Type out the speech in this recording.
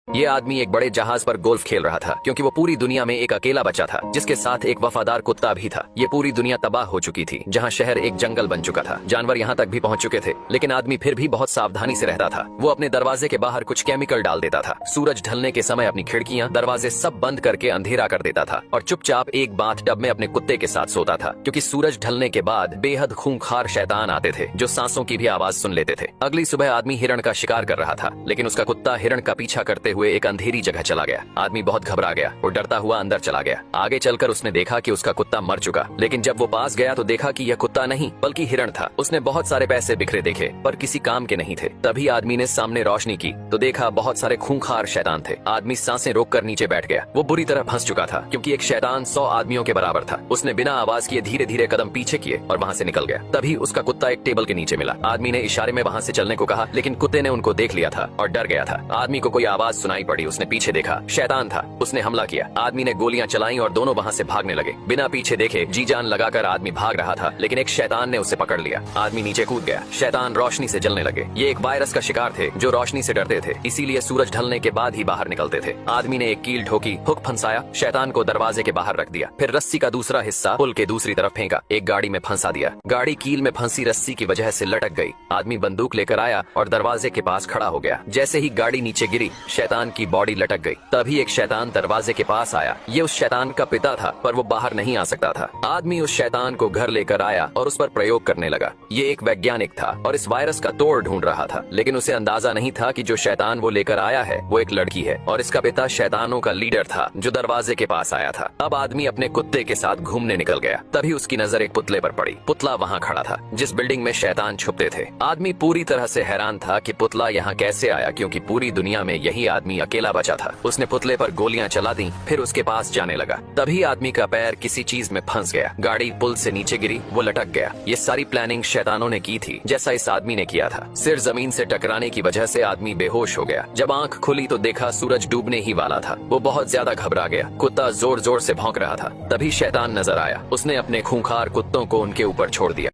ये आदमी एक बड़े जहाज पर गोल्फ खेल रहा था क्योंकि वो पूरी दुनिया में एक अकेला बच्चा था जिसके साथ एक वफादार कुत्ता भी था। ये पूरी दुनिया तबाह हो चुकी थी, जहाँ शहर एक जंगल बन चुका था। जानवर यहाँ तक भी पहुँच चुके थे, लेकिन आदमी फिर भी बहुत सावधानी से रहता था। वो अपने दरवाजे के बाहर कुछ केमिकल डाल देता था। सूरज ढलने के समय अपनी खिड़कियाँ दरवाजे सब बंद करके अंधेरा कर देता था और चुपचाप एक बाथटब में अपने कुत्ते के साथ सोता था, क्योंकि सूरज ढलने के बाद बेहद खूंखार शैतान आते थे जो सांसों की भी आवाज सुन लेते थे। अगली सुबह आदमी हिरण का शिकार कर रहा था, लेकिन उसका कुत्ता हिरण का पीछा करते हुए एक अंधेरी जगह चला गया। आदमी बहुत घबरा गया और डरता हुआ अंदर चला गया। आगे चलकर उसने देखा कि उसका कुत्ता मर चुका, लेकिन जब वो पास गया तो देखा कि यह कुत्ता नहीं बल्कि हिरण था। उसने बहुत सारे पैसे बिखरे देखे पर किसी काम के नहीं थे। तभी आदमी ने सामने रोशनी की तो देखा बहुत सारे खूंखार शैतान थे। आदमी सांसें रोककर नीचे बैठ गया। वो बुरी तरह फंस चुका था क्योंकि एक शैतान 100 आदमियों के बराबर था। उसने बिना आवाज किए धीरे धीरे कदम पीछे किए और वहाँ से निकल गया। तभी उसका कुत्ता एक टेबल के नीचे मिला। आदमी ने इशारे में वहाँ से चलने को कहा, लेकिन कुत्ते ने उनको देख लिया था और डर गया था। आदमी को कोई आवाज सुनाई पड़ी। उसने पीछे देखा, शैतान था। उसने हमला किया। आदमी ने गोलियां चलाई और दोनों वहां से भागने लगे। बिना पीछे देखे जी जान लगाकर आदमी भाग रहा था, लेकिन एक शैतान ने उसे पकड़ लिया। आदमी नीचे कूद गया। शैतान रोशनी से जलने लगे। ये एक वायरस का शिकार थे जो रोशनी से डरते थे, इसीलिए सूरज ढलने के बाद ही बाहर निकलते थे। आदमी ने एक कील ठोकी, हुक फंसाया, शैतान को दरवाजे के बाहर रख दिया, फिर रस्सी का दूसरा हिस्सा पुल के दूसरी तरफ फेंका, एक गाड़ी में फंसा दिया। गाड़ी कील में फंसी रस्सी की वजह से लटक गई। आदमी बंदूक लेकर आया और दरवाजे के पास खड़ा हो गया। जैसे ही गाड़ी नीचे गिरी, शैतान की बॉडी लटक गई। तभी एक शैतान दरवाजे के पास आया। ये उस शैतान का पिता था, पर वो बाहर नहीं आ सकता था। आदमी उस शैतान को घर लेकर आया और उस पर प्रयोग करने लगा। ये एक वैज्ञानिक था और इस वायरस का तोड़ ढूंढ रहा था, लेकिन उसे अंदाजा नहीं था कि जो शैतान वो लेकर आया है वो एक लड़की है और इसका पिता शैतानों का लीडर था जो दरवाजे के पास आया था। अब आदमी अपने कुत्ते के साथ घूमने निकल गया। तभी उसकी नजर एक पुतले पर पड़ी। पुतला वहाँ खड़ा था जिस बिल्डिंग में शैतान छुपते थे। आदमी पूरी तरह से हैरान था कि पुतला यहाँ कैसे आया, क्योंकि पूरी दुनिया में यही आदमी अकेला बचा था। उसने पुतले पर गोलियां चला दी, फिर उसके पास जाने लगा। तभी आदमी का पैर किसी चीज में फंस गया। गाड़ी पुल से नीचे गिरी, वो लटक गया। ये सारी प्लानिंग शैतानों ने की थी, जैसा इस आदमी ने किया था। सिर जमीन से टकराने की वजह से आदमी बेहोश हो गया। जब आंख खुली तो देखा सूरज डूबने ही वाला था। वो बहुत ज्यादा घबरा गया। कुत्ता जोर जोर से भौंक रहा था। तभी शैतान नजर आया। उसने अपने खूंखार कुत्तों को उनके ऊपर छोड़ दिया।